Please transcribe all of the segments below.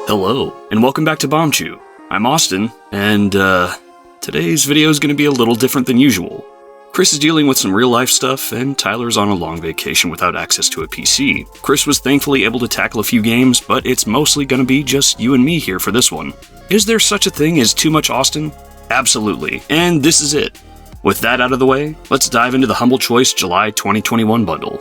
Hello, and welcome back to Bombchu. I'm Austin, and today's video is going to be a little different than usual. Chris is dealing with some real-life stuff, and Tyler's on a long vacation without access to a PC. Chris was thankfully able to tackle a few games, but it's mostly going to be just you and me here for this one. Is there such a thing as too much Austin? Absolutely, and this is it. With that out of the way, let's dive into the Humble Choice July 2021 bundle.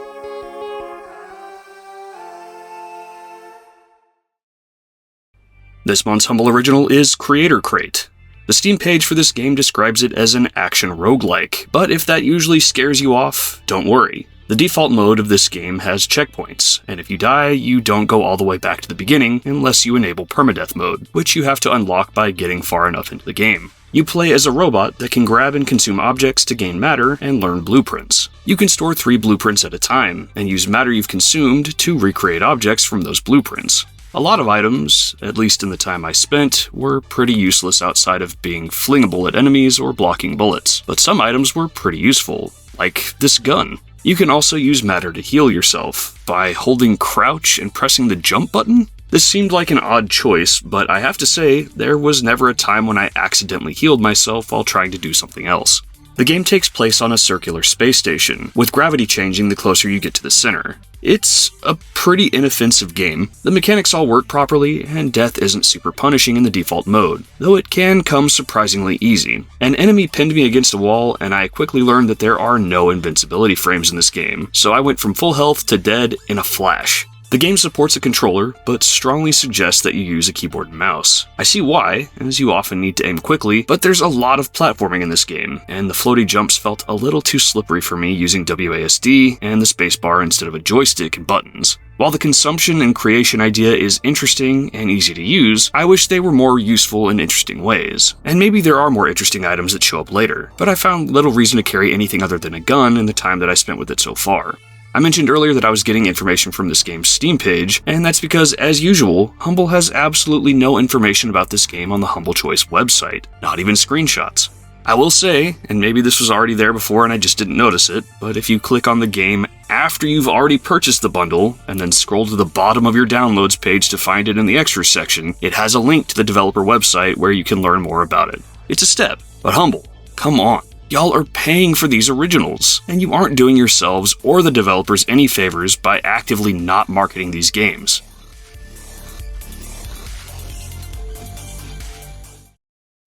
This month's Humble Original is Creatorcrate. The Steam page for this game describes it as an action roguelike, but if that usually scares you off, don't worry. The default mode of this game has checkpoints, and if you die, you don't go all the way back to the beginning unless you enable permadeath mode, which you have to unlock by getting far enough into the game. You play as a robot that can grab and consume objects to gain matter and learn blueprints. You can store 3 blueprints at a time, and use matter you've consumed to recreate objects from those blueprints. A lot of items, at least in the time I spent, were pretty useless outside of being flingable at enemies or blocking bullets, but some items were pretty useful, like this gun. You can also use matter to heal yourself by holding crouch and pressing the jump button. This seemed like an odd choice, but I have to say, there was never a time when I accidentally healed myself while trying to do something else. The game takes place on a circular space station, with gravity changing the closer you get to the center. It's a pretty inoffensive game. The mechanics all work properly, and death isn't super punishing in the default mode, though it can come surprisingly easy. An enemy pinned me against a wall, and I quickly learned that there are no invincibility frames in this game, so I went from full health to dead in a flash. The game supports a controller, but strongly suggests that you use a keyboard and mouse. I see why, as you often need to aim quickly, but there's a lot of platforming in this game, and the floaty jumps felt a little too slippery for me using WASD and the spacebar instead of a joystick and buttons. While the consumption and creation idea is interesting and easy to use, I wish they were more useful in interesting ways. And maybe there are more interesting items that show up later, but I found little reason to carry anything other than a gun in the time that I spent with it so far. I mentioned earlier that I was getting information from this game's Steam page, and that's because, as usual, Humble has absolutely no information about this game on the Humble Choice website, not even screenshots. I will say, and maybe this was already there before and I just didn't notice it, but if you click on the game after you've already purchased the bundle, and then scroll to the bottom of your downloads page to find it in the extras section, it has a link to the developer website where you can learn more about it. It's a step, but Humble, come on. Y'all are paying for these originals, and you aren't doing yourselves or the developers any favors by actively not marketing these games.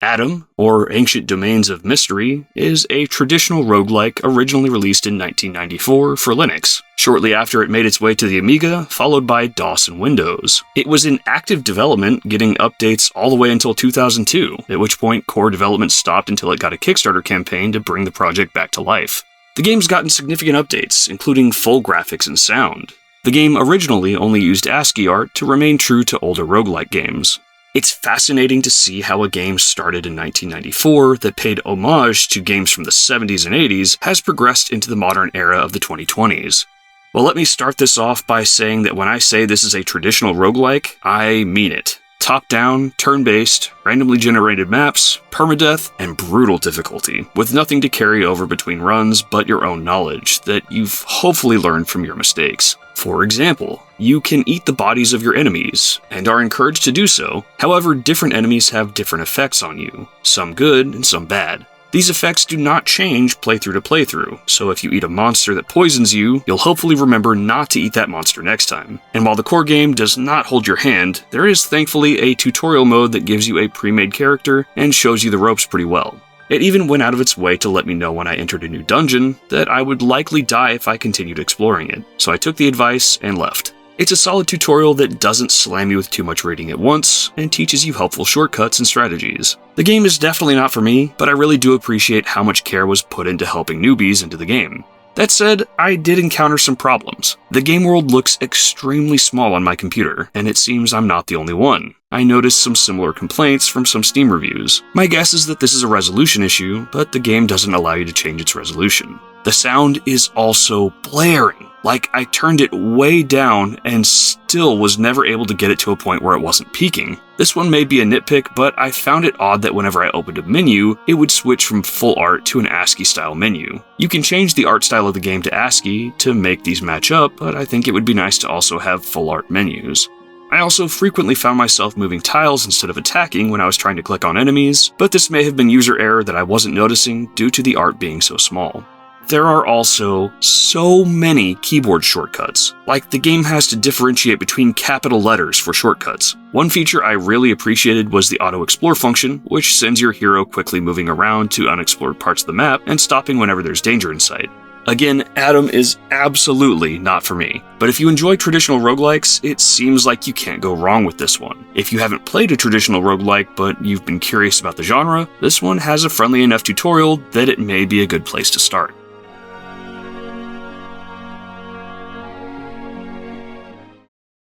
ADOM, or Ancient Domains of Mystery, is a traditional roguelike originally released in 1994 for Linux, shortly after it made its way to the Amiga, followed by DOS and Windows. It was in active development, getting updates all the way until 2002, at which point core development stopped until it got a Kickstarter campaign to bring the project back to life. The game's gotten significant updates, including full graphics and sound. The game originally only used ASCII art to remain true to older roguelike games. It's fascinating to see how a game started in 1994 that paid homage to games from the 70s and 80s has progressed into the modern era of the 2020s. Well, let me start this off by saying that when I say this is a traditional roguelike, I mean it. Top-down, turn-based, randomly generated maps, permadeath, and brutal difficulty, with nothing to carry over between runs but your own knowledge that you've hopefully learned from your mistakes. For example, you can eat the bodies of your enemies, and are encouraged to do so. However, different enemies have different effects on you, some good and some bad. These effects do not change playthrough to playthrough, so if you eat a monster that poisons you, you'll hopefully remember not to eat that monster next time. And while the core game does not hold your hand, there is thankfully a tutorial mode that gives you a pre-made character and shows you the ropes pretty well. It even went out of its way to let me know when I entered a new dungeon that I would likely die if I continued exploring it, so I took the advice and left. It's a solid tutorial that doesn't slam you with too much reading at once, and teaches you helpful shortcuts and strategies. The game is definitely not for me, but I really do appreciate how much care was put into helping newbies into the game. That said, I did encounter some problems. The game world looks extremely small on my computer, and it seems I'm not the only one. I noticed some similar complaints from some Steam reviews. My guess is that this is a resolution issue, but the game doesn't allow you to change its resolution. The sound is also blaring. Like, I turned it way down and still was never able to get it to a point where it wasn't peaking. This one may be a nitpick, but I found it odd that whenever I opened a menu, it would switch from full art to an ASCII-style menu. You can change the art style of the game to ASCII to make these match up, but I think it would be nice to also have full art menus. I also frequently found myself moving tiles instead of attacking when I was trying to click on enemies, but this may have been user error that I wasn't noticing due to the art being so small. There are also so many keyboard shortcuts, like the game has to differentiate between capital letters for shortcuts. One feature I really appreciated was the auto-explore function, which sends your hero quickly moving around to unexplored parts of the map and stopping whenever there's danger in sight. Again, ADOM is absolutely not for me, but if you enjoy traditional roguelikes, it seems like you can't go wrong with this one. If you haven't played a traditional roguelike but you've been curious about the genre, this one has a friendly enough tutorial that it may be a good place to start.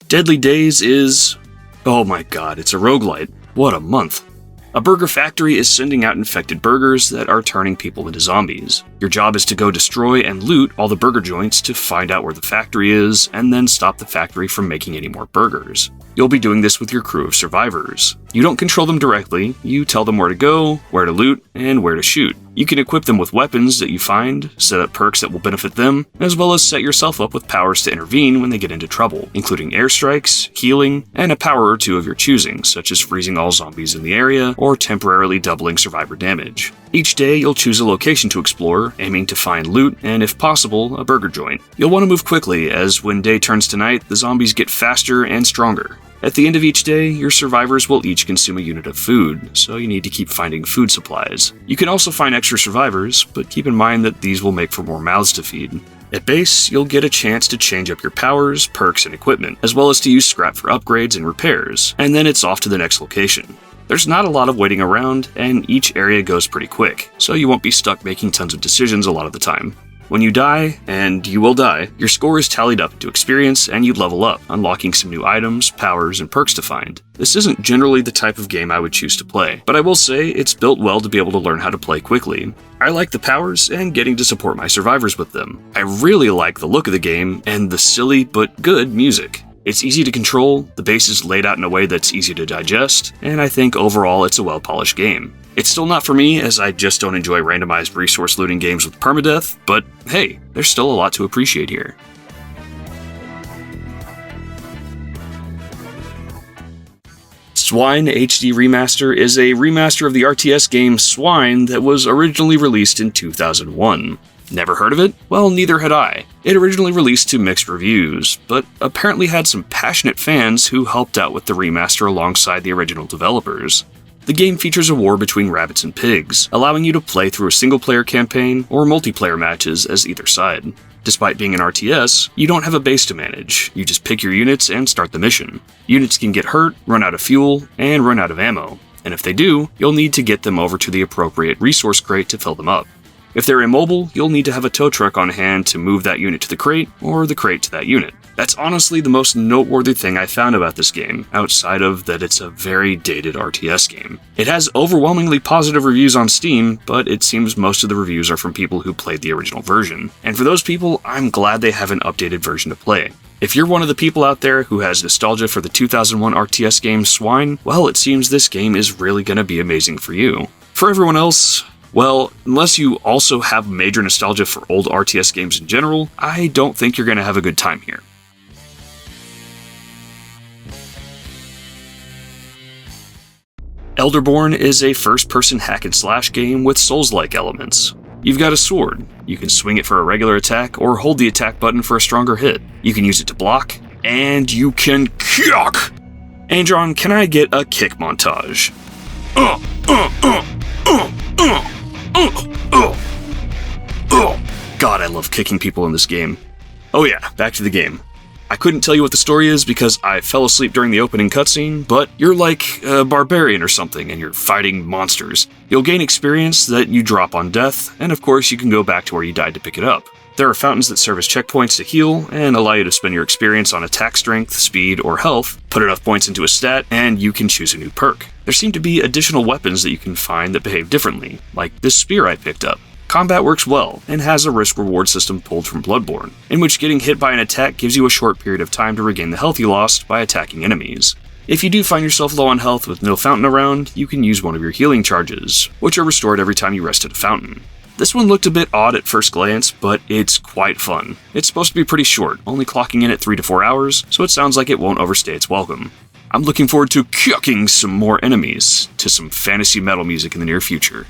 Deadly Days is... oh my god, it's a roguelite. What a month. A burger factory is sending out infected burgers that are turning people into zombies. Your job is to go destroy and loot all the burger joints to find out where the factory is, and then stop the factory from making any more burgers. You'll be doing this with your crew of survivors. You don't control them directly, you tell them where to go, where to loot, and where to shoot. You can equip them with weapons that you find, set up perks that will benefit them, as well as set yourself up with powers to intervene when they get into trouble, including airstrikes, healing, and a power or two of your choosing, such as freezing all zombies in the area or temporarily doubling survivor damage. Each day, you'll choose a location to explore, aiming to find loot and, if possible, a burger joint. You'll want to move quickly, as when day turns to night, the zombies get faster and stronger. At the end of each day, your survivors will each consume a unit of food, so you need to keep finding food supplies. You can also find extra survivors, but keep in mind that these will make for more mouths to feed. At base, you'll get a chance to change up your powers, perks, and equipment, as well as to use scrap for upgrades and repairs, and then it's off to the next location. There's not a lot of waiting around, and each area goes pretty quick, so you won't be stuck making tons of decisions a lot of the time. When you die, and you will die, your score is tallied up into experience and you level up, unlocking some new items, powers, and perks to find. This isn't generally the type of game I would choose to play, but I will say it's built well to be able to learn how to play quickly. I like the powers and getting to support my survivors with them. I really like the look of the game and the silly but good music. It's easy to control, the base is laid out in a way that's easy to digest, and I think overall it's a well-polished game. It's still not for me, as I just don't enjoy randomized resource looting games with permadeath, but hey, there's still a lot to appreciate here. S.W.I.N.E HD Remaster is a remaster of the RTS game S.W.I.N.E that was originally released in 2001. Never heard of it? Well, neither had I. It originally released to mixed reviews, but apparently had some passionate fans who helped out with the remaster alongside the original developers. The game features a war between rabbits and pigs, allowing you to play through a single-player campaign or multiplayer matches as either side. Despite being an RTS, you don't have a base to manage, you just pick your units and start the mission. Units can get hurt, run out of fuel, and run out of ammo, and if they do, you'll need to get them over to the appropriate resource crate to fill them up. If they're immobile, you'll need to have a tow truck on hand to move that unit to the crate, or the crate to that unit. That's honestly the most noteworthy thing I found about this game, outside of that it's a very dated RTS game. It has overwhelmingly positive reviews on Steam, but it seems most of the reviews are from people who played the original version. And for those people, I'm glad they have an updated version to play. If you're one of the people out there who has nostalgia for the 2001 RTS game S.W.I.N.E, well, it seems this game is really gonna be amazing for you. For everyone else, well, unless you also have major nostalgia for old RTS games in general, I don't think you're gonna have a good time here. Elderborn is a first-person hack-and-slash game with Souls-like elements. You've got a sword. You can swing it for a regular attack, or hold the attack button for a stronger hit. You can use it to block, and you can kick! Andron, can I get a kick montage? God, I love kicking people in this game. Oh yeah, back to the game. I couldn't tell you what the story is because I fell asleep during the opening cutscene, but you're like a barbarian or something and you're fighting monsters. You'll gain experience that you drop on death, and of course you can go back to where you died to pick it up. There are fountains that serve as checkpoints to heal and allow you to spend your experience on attack strength, speed, or health, put enough points into a stat, and you can choose a new perk. There seem to be additional weapons that you can find that behave differently, like this spear I picked up. Combat works well, and has a risk-reward system pulled from Bloodborne, in which getting hit by an attack gives you a short period of time to regain the health you lost by attacking enemies. If you do find yourself low on health with no fountain around, you can use one of your healing charges, which are restored every time you rest at a fountain. This one looked a bit odd at first glance, but it's quite fun. It's supposed to be pretty short, only clocking in at 3 to 4 hours, so it sounds like it won't overstay its welcome. I'm looking forward to kicking some more enemies to some fantasy metal music in the near future.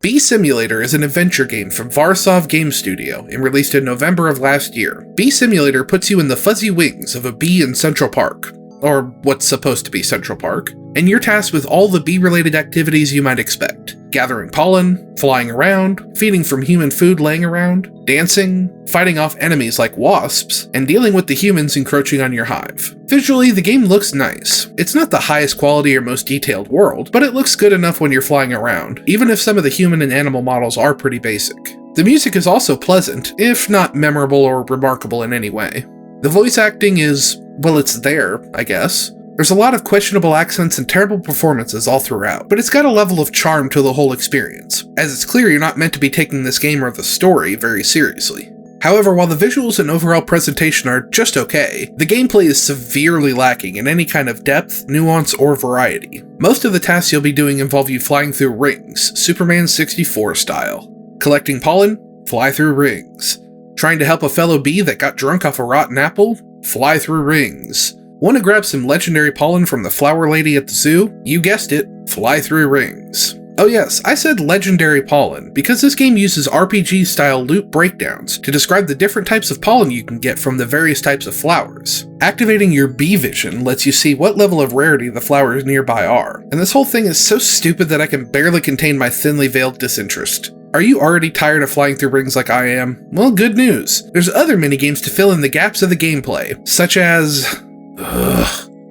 Bee Simulator is an adventure game from Varsov Game Studio and released in November of last year. Bee Simulator puts you in the fuzzy wings of a bee in Central Park, or what's supposed to be Central Park, and you're tasked with all the bee-related activities you might expect. Gathering pollen, flying around, feeding from human food laying around, dancing, fighting off enemies like wasps, and dealing with the humans encroaching on your hive. Visually, the game looks nice. It's not the highest quality or most detailed world, but it looks good enough when you're flying around, even if some of the human and animal models are pretty basic. The music is also pleasant, if not memorable or remarkable in any way. The voice acting is, well, it's there, I guess. There's a lot of questionable accents and terrible performances all throughout, but it's got a level of charm to the whole experience, as it's clear you're not meant to be taking this game or the story very seriously. However, while the visuals and overall presentation are just okay, the gameplay is severely lacking in any kind of depth, nuance, or variety. Most of the tasks you'll be doing involve you flying through rings, Superman 64 style. Collecting pollen? Fly through rings. Trying to help a fellow bee that got drunk off a rotten apple? Fly through rings. Want to grab some legendary pollen from the flower lady at the zoo? You guessed it, fly through rings. Oh yes, I said legendary pollen, because this game uses RPG-style loop breakdowns to describe the different types of pollen you can get from the various types of flowers. Activating your bee vision lets you see what level of rarity the flowers nearby are, and this whole thing is so stupid that I can barely contain my thinly veiled disinterest. Are you already tired of flying through rings like I am? Well, good news. There's other minigames to fill in the gaps of the gameplay, such as...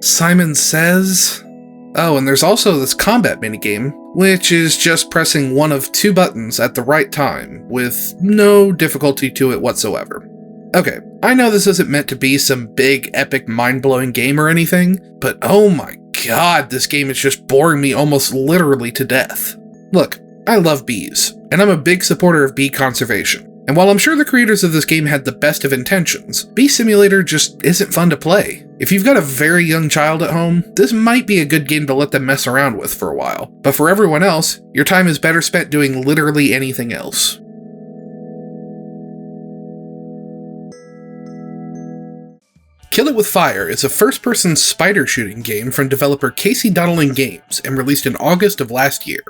Simon Says? Oh, and there's also this combat minigame, which is just pressing one of 2 buttons at the right time, with no difficulty to it whatsoever. Okay, I know this isn't meant to be some big, epic, mind-blowing game or anything, but oh my god, this game is just boring me almost literally to death. Look, I love bees, and I'm a big supporter of bee conservation. And while I'm sure the creators of this game had the best of intentions, Bee Simulator just isn't fun to play. If you've got a very young child at home, this might be a good game to let them mess around with for a while. But for everyone else, your time is better spent doing literally anything else. Kill It With Fire is a first-person spider shooting game from developer Casey Donnellan Games and released in August of last year.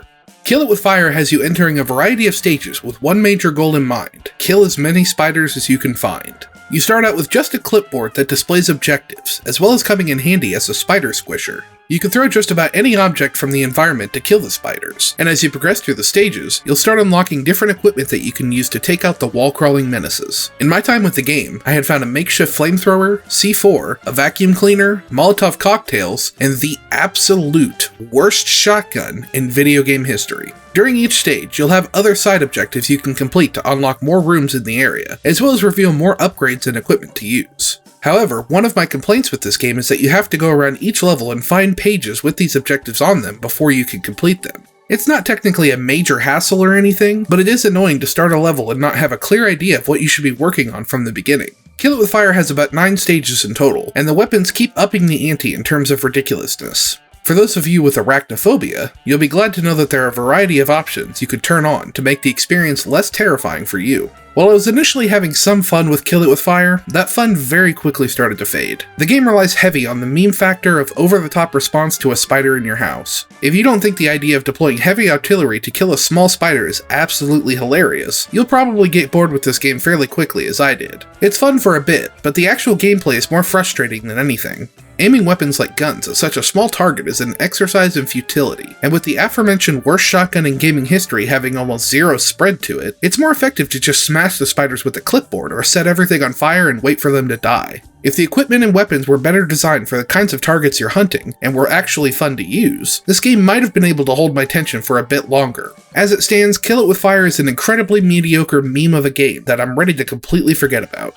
Kill It With Fire has you entering a variety of stages with one major goal in mind: kill as many spiders as you can find. You start out with just a clipboard that displays objectives, as well as coming in handy as a spider squisher. You can throw just about any object from the environment to kill the spiders, and as you progress through the stages, you'll start unlocking different equipment that you can use to take out the wall-crawling menaces. In my time with the game, I had found a makeshift flamethrower, C4, a vacuum cleaner, Molotov cocktails, and the absolute worst shotgun in video game history. During each stage, you'll have other side objectives you can complete to unlock more rooms in the area, as well as reveal more upgrades and equipment to use. However, one of my complaints with this game is that you have to go around each level and find pages with these objectives on them before you can complete them. It's not technically a major hassle or anything, but it is annoying to start a level and not have a clear idea of what you should be working on from the beginning. Kill It With Fire has about 9 stages in total, and the weapons keep upping the ante in terms of ridiculousness. For those of you with arachnophobia, you'll be glad to know that there are a variety of options you could turn on to make the experience less terrifying for you. While I was initially having some fun with Kill It With Fire, that fun very quickly started to fade. The game relies heavy on the meme factor of over-the-top response to a spider in your house. If you don't think the idea of deploying heavy artillery to kill a small spider is absolutely hilarious, you'll probably get bored with this game fairly quickly as I did. It's fun for a bit, but the actual gameplay is more frustrating than anything. Aiming weapons like guns at such a small target is an exercise in futility, and with the aforementioned worst shotgun in gaming history having almost zero spread to it, it's more effective to just smash the spiders with a clipboard or set everything on fire and wait for them to die. If the equipment and weapons were better designed for the kinds of targets you're hunting, and were actually fun to use, this game might have been able to hold my attention for a bit longer. As it stands, Kill It With Fire is an incredibly mediocre meme of a game that I'm ready to completely forget about.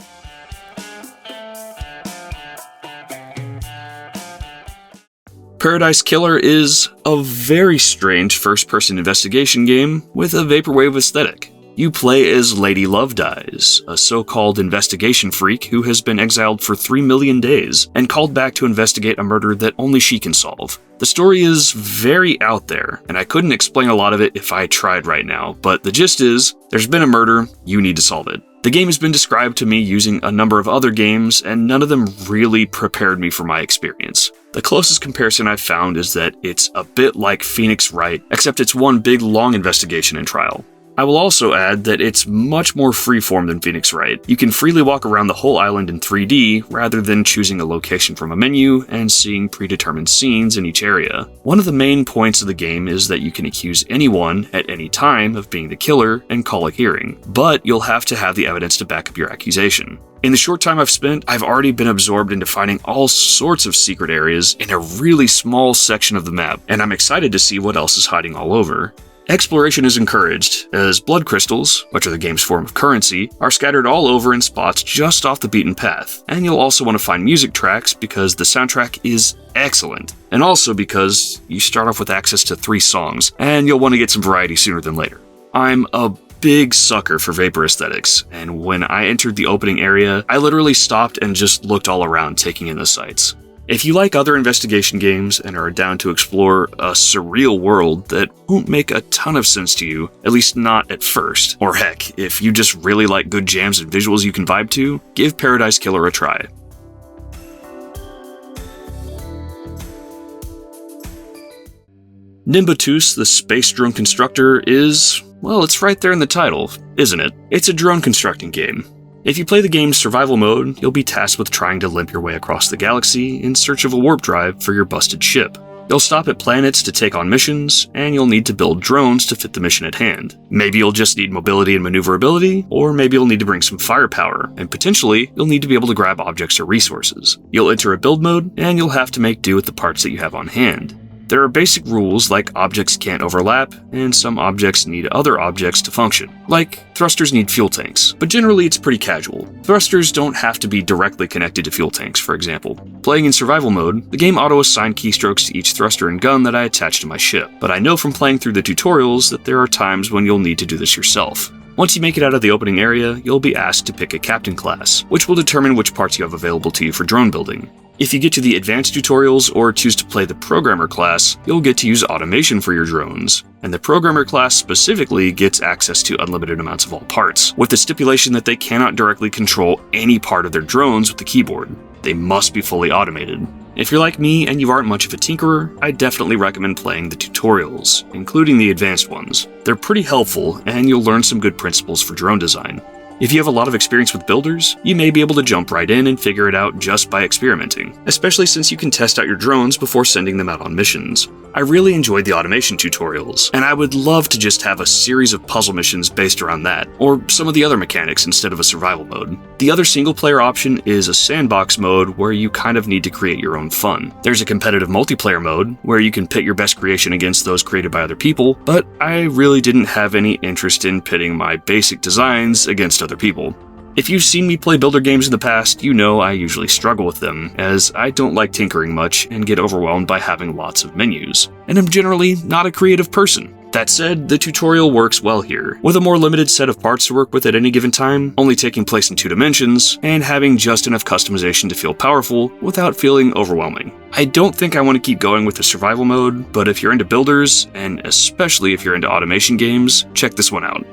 Paradise Killer is a very strange first-person investigation game with a vaporwave aesthetic. You play as Lady Love Dies, a so-called investigation freak who has been exiled for 3 million days and called back to investigate a murder that only she can solve. The story is very out there, and I couldn't explain a lot of it if I tried right now, but the gist is, there's been a murder, you need to solve it. The game has been described to me using a number of other games, and none of them really prepared me for my experience. The closest comparison I've found is that it's a bit like Phoenix Wright, except it's one big long investigation and trial. I will also add that it's much more freeform than Phoenix Wright. You can freely walk around the whole island in 3D, rather than choosing a location from a menu and seeing predetermined scenes in each area. One of the main points of the game is that you can accuse anyone at any time of being the killer and call a hearing, but you'll have to have the evidence to back up your accusation. In the short time I've spent, I've already been absorbed into finding all sorts of secret areas in a really small section of the map, and I'm excited to see what else is hiding all over. Exploration is encouraged, as blood crystals, which are the game's form of currency, are scattered all over in spots just off the beaten path, and you'll also want to find music tracks because the soundtrack is excellent, and also because you start off with access to 3 songs, and you'll want to get some variety sooner than later. I'm a big sucker for vapor aesthetics, and when I entered the opening area, I literally stopped and just looked all around, taking in the sights. If you like other investigation games and are down to explore a surreal world that won't make a ton of sense to you, at least not at first, or heck, if you just really like good jams and visuals you can vibe to, give Paradise Killer a try. Nimbatus, the space drone constructor, is, well, it's right there in the title, isn't it? It's a drone constructing game. If you play the game's survival mode, you'll be tasked with trying to limp your way across the galaxy in search of a warp drive for your busted ship. You'll stop at planets to take on missions, and you'll need to build drones to fit the mission at hand. Maybe you'll just need mobility and maneuverability, or maybe you'll need to bring some firepower, and potentially, you'll need to be able to grab objects or resources. You'll enter a build mode, and you'll have to make do with the parts that you have on hand. There are basic rules like objects can't overlap, and some objects need other objects to function. Like, thrusters need fuel tanks, but generally it's pretty casual. Thrusters don't have to be directly connected to fuel tanks, for example. Playing in survival mode, the game auto-assigned keystrokes to each thruster and gun that I attach to my ship, but I know from playing through the tutorials that there are times when you'll need to do this yourself. Once you make it out of the opening area, you'll be asked to pick a captain class, which will determine which parts you have available to you for drone building. If you get to the advanced tutorials or choose to play the programmer class, you'll get to use automation for your drones, and the programmer class specifically gets access to unlimited amounts of all parts, with the stipulation that they cannot directly control any part of their drones with the keyboard. They must be fully automated. If you're like me and you aren't much of a tinkerer, I definitely recommend playing the tutorials, including the advanced ones. They're pretty helpful, and you'll learn some good principles for drone design. If you have a lot of experience with builders, you may be able to jump right in and figure it out just by experimenting, especially since you can test out your drones before sending them out on missions. I really enjoyed the automation tutorials, and I would love to just have a series of puzzle missions based around that, or some of the other mechanics instead of a survival mode. The other single-player option is a sandbox mode where you kind of need to create your own fun. There's a competitive multiplayer mode where you can pit your best creation against those created by other people, but I really didn't have any interest in pitting my basic designs against other people. If you've seen me play builder games in the past, you know I usually struggle with them, as I don't like tinkering much and get overwhelmed by having lots of menus, and I'm generally not a creative person. That said, the tutorial works well here, with a more limited set of parts to work with at any given time, only taking place in 2 dimensions, and having just enough customization to feel powerful without feeling overwhelming. I don't think I want to keep going with the survival mode, but if you're into builders, and especially if you're into automation games, check this one out.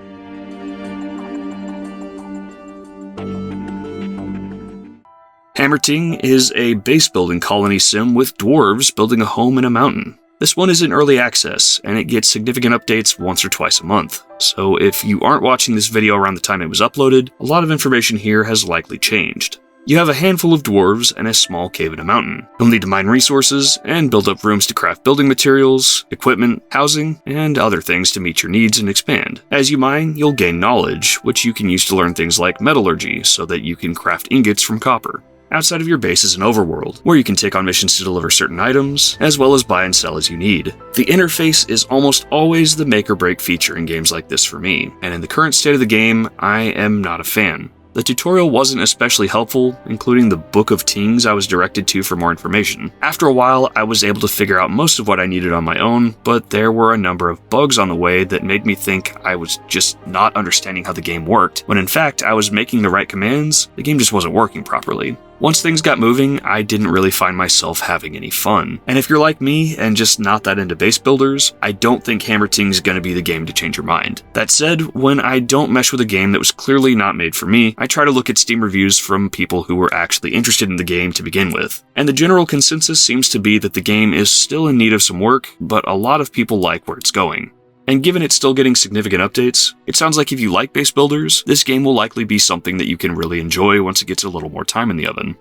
Hammerting is a base building colony sim with dwarves building a home in a mountain. This one is in early access, and it gets significant updates once or twice a month. So if you aren't watching this video around the time it was uploaded, a lot of information here has likely changed. You have a handful of dwarves and a small cave in a mountain. You'll need to mine resources and build up rooms to craft building materials, equipment, housing, and other things to meet your needs and expand. As you mine, you'll gain knowledge, which you can use to learn things like metallurgy so that you can craft ingots from copper. Outside of your base is an overworld, where you can take on missions to deliver certain items, as well as buy and sell as you need. The interface is almost always the make or break feature in games like this for me, and in the current state of the game, I am not a fan. The tutorial wasn't especially helpful, including the Book of Tings I was directed to for more information. After a while, I was able to figure out most of what I needed on my own, but there were a number of bugs on the way that made me think I was just not understanding how the game worked, when in fact I was making the right commands, the game just wasn't working properly. Once things got moving, I didn't really find myself having any fun. And if you're like me and just not that into base builders, I don't think Hammerting's gonna be the game to change your mind. That said, when I don't mesh with a game that was clearly not made for me, I try to look at Steam reviews from people who were actually interested in the game to begin with. And the general consensus seems to be that the game is still in need of some work, but a lot of people like where it's going. And given it's still getting significant updates, it sounds like if you like base builders, this game will likely be something that you can really enjoy once it gets a little more time in the oven.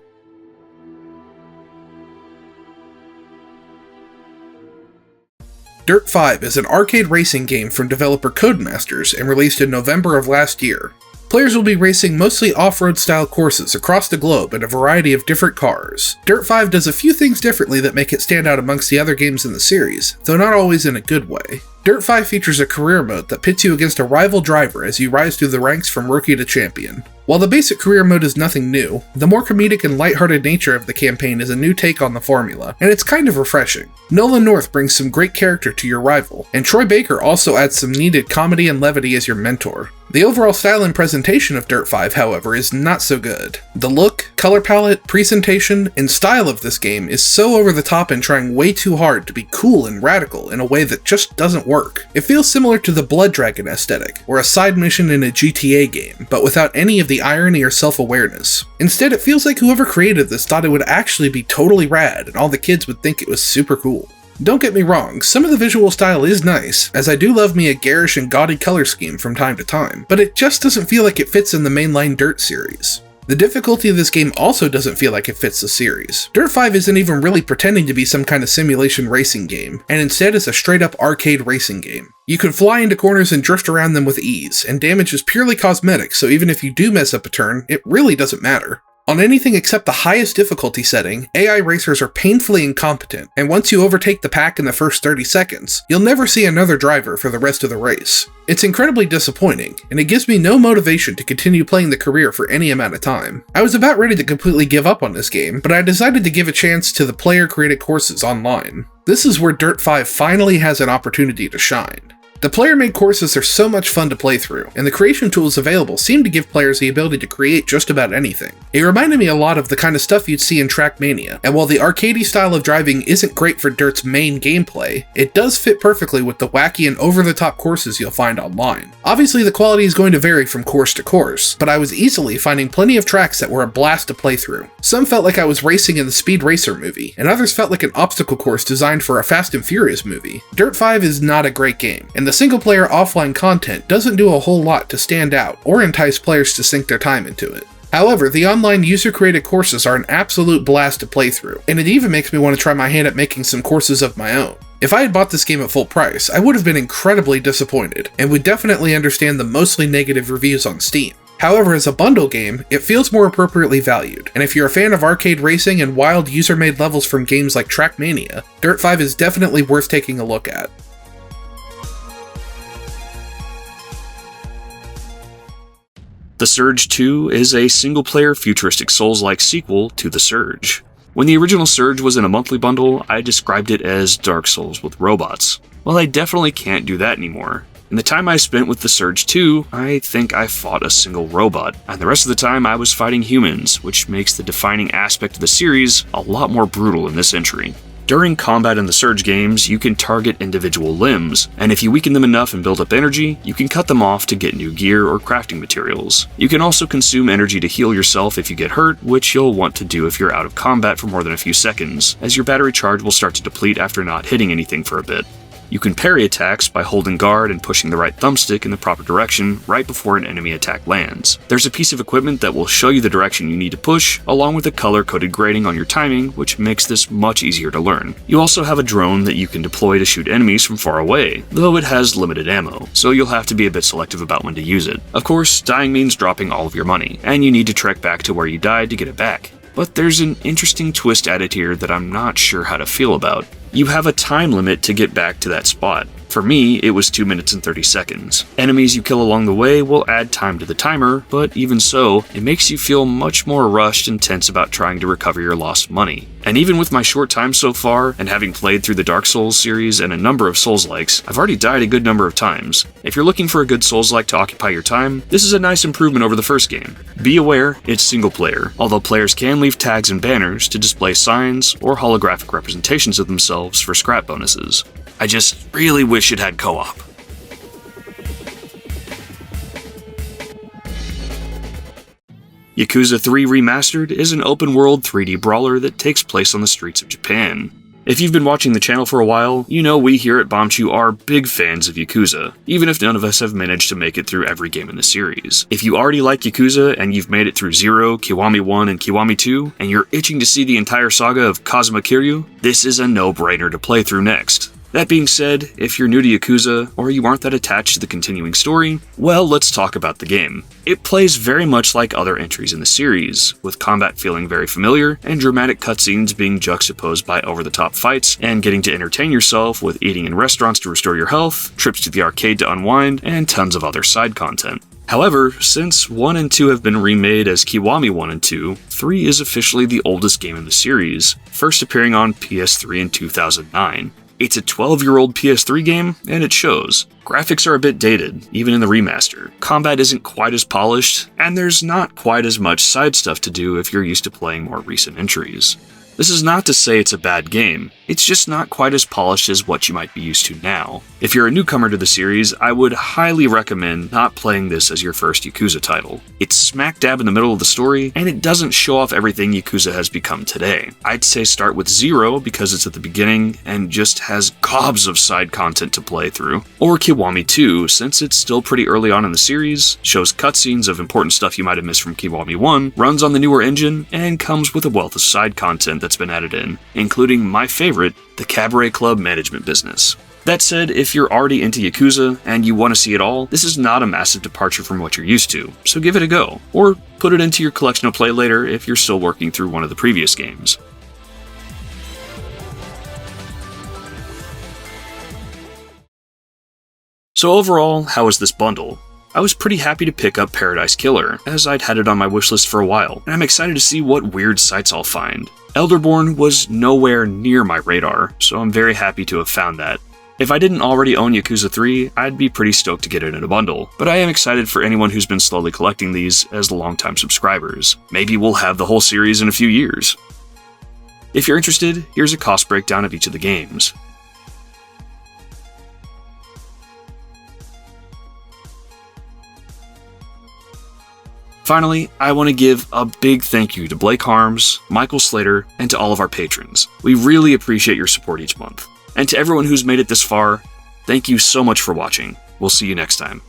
Dirt 5 is an arcade racing game from developer Codemasters and released in November of last year. Players will be racing mostly off-road style courses across the globe in a variety of different cars. Dirt 5 does a few things differently that make it stand out amongst the other games in the series, though not always in a good way. Dirt 5 features a career mode that pits you against a rival driver as you rise through the ranks from rookie to champion. While the basic career mode is nothing new, the more comedic and lighthearted nature of the campaign is a new take on the formula, and it's kind of refreshing. Nolan North brings some great character to your rival, and Troy Baker also adds some needed comedy and levity as your mentor. The overall style and presentation of Dirt 5, however, is not so good. The look, color palette, presentation, and style of this game is so over the top and trying way too hard to be cool and radical in a way that just doesn't work. It feels similar to the Blood Dragon aesthetic, or a side mission in a GTA game, but without any of the irony or self-awareness. Instead, it feels like whoever created this thought it would actually be totally rad and all the kids would think it was super cool. Don't get me wrong, some of the visual style is nice, as I do love me a garish and gaudy color scheme from time to time, but it just doesn't feel like it fits in the mainline Dirt series. The difficulty of this game also doesn't feel like it fits the series. Dirt 5 isn't even really pretending to be some kind of simulation racing game, and instead is a straight up arcade racing game. You can fly into corners and drift around them with ease, and damage is purely cosmetic, so even if you do mess up a turn, it really doesn't matter. On anything except the highest difficulty setting, AI racers are painfully incompetent, and once you overtake the pack in the first 30 seconds, you'll never see another driver for the rest of the race. It's incredibly disappointing, and it gives me no motivation to continue playing the career for any amount of time. I was about ready to completely give up on this game, but I decided to give a chance to the player-created courses online. This is where Dirt 5 finally has an opportunity to shine. The player-made courses are so much fun to play through, and the creation tools available seem to give players the ability to create just about anything. It reminded me a lot of the kind of stuff you'd see in Trackmania, and while the arcadey style of driving isn't great for Dirt's main gameplay, it does fit perfectly with the wacky and over-the-top courses you'll find online. Obviously, the quality is going to vary from course to course, but I was easily finding plenty of tracks that were a blast to play through. Some felt like I was racing in the Speed Racer movie, and others felt like an obstacle course designed for a Fast and Furious movie. Dirt 5 is not a great game, and the single-player offline content doesn't do a whole lot to stand out or entice players to sink their time into it. However, the online user-created courses are an absolute blast to play through, and it even makes me want to try my hand at making some courses of my own. If I had bought this game at full price, I would have been incredibly disappointed, and would definitely understand the mostly negative reviews on Steam. However, as a bundle game, it feels more appropriately valued, and if you're a fan of arcade racing and wild user-made levels from games like Trackmania, Dirt 5 is definitely worth taking a look at. The Surge 2 is a single-player futuristic Souls-like sequel to The Surge. When the original Surge was in a monthly bundle, I described it as Dark Souls with robots. Well, I definitely can't do that anymore. In the time I spent with The Surge 2, I think I fought a single robot, and the rest of the time I was fighting humans, which makes the defining aspect of the series a lot more brutal in this entry. During combat in the Surge games, you can target individual limbs, and if you weaken them enough and build up energy, you can cut them off to get new gear or crafting materials. You can also consume energy to heal yourself if you get hurt, which you'll want to do if you're out of combat for more than a few seconds, as your battery charge will start to deplete after not hitting anything for a bit. You can parry attacks by holding guard and pushing the right thumbstick in the proper direction right before an enemy attack lands. There's a piece of equipment that will show you the direction you need to push, along with a color-coded grading on your timing, which makes this much easier to learn. You also have a drone that you can deploy to shoot enemies from far away, though it has limited ammo, so you'll have to be a bit selective about when to use it. Of course, dying means dropping all of your money, and you need to trek back to where you died to get it back. But there's an interesting twist added here that I'm not sure how to feel about. You have a time limit to get back to that spot. For me, it was 2 minutes and 30 seconds. Enemies you kill along the way will add time to the timer, but even so, it makes you feel much more rushed and tense about trying to recover your lost money. And even with my short time so far, and having played through the Dark Souls series and a number of Souls-likes, I've already died a good number of times. If you're looking for a good Souls-like to occupy your time, this is a nice improvement over the first game. Be aware, it's single player, although players can leave tags and banners to display signs or holographic representations of themselves for scrap bonuses. I just really wish it had co-op. Yakuza 3 Remastered is an open-world 3D brawler that takes place on the streets of Japan. If you've been watching the channel for a while, you know we here at Bombchu are big fans of Yakuza, even if none of us have managed to make it through every game in the series. If you already like Yakuza and you've made it through 0, Kiwami 1, and Kiwami 2, and you're itching to see the entire saga of Kazuma Kiryu, this is a no-brainer to play through next. That being said, if you're new to Yakuza, or you aren't that attached to the continuing story, well, let's talk about the game. It plays very much like other entries in the series, with combat feeling very familiar, and dramatic cutscenes being juxtaposed by over-the-top fights, and getting to entertain yourself with eating in restaurants to restore your health, trips to the arcade to unwind, and tons of other side content. However, since 1 and 2 have been remade as Kiwami 1 and 2, 3 is officially the oldest game in the series, first appearing on PS3 in 2009. It's a 12-year-old PS3 game, and it shows. Graphics are a bit dated, even in the remaster. Combat isn't quite as polished, and there's not quite as much side stuff to do if you're used to playing more recent entries. This is not to say it's a bad game, it's just not quite as polished as what you might be used to now. If you're a newcomer to the series, I would highly recommend not playing this as your first Yakuza title. It's smack dab in the middle of the story, and it doesn't show off everything Yakuza has become today. I'd say start with 0 because it's at the beginning and just has gobs of side content to play through. Or Kiwami 2, since it's still pretty early on in the series, shows cutscenes of important stuff you might have missed from Kiwami 1, runs on the newer engine, and comes with a wealth of side content that's been added in, including my favorite, the Cabaret Club management business. That said, if you're already into Yakuza and you want to see it all, this is not a massive departure from what you're used to, so give it a go, or put it into your collection to play later if you're still working through one of the previous games. So overall, how was this bundle? I was pretty happy to pick up Paradise Killer, as I'd had it on my wishlist for a while, and I'm excited to see what weird sites I'll find. Elderborn was nowhere near my radar, so I'm very happy to have found that. If I didn't already own Yakuza 3, I'd be pretty stoked to get it in a bundle, but I am excited for anyone who's been slowly collecting these as longtime subscribers. Maybe we'll have the whole series in a few years. If you're interested, here's a cost breakdown of each of the games. Finally, I want to give a big thank you to Blake Harms, Michael Slater, and to all of our patrons. We really appreciate your support each month. And to everyone who's made it this far, thank you so much for watching. We'll see you next time.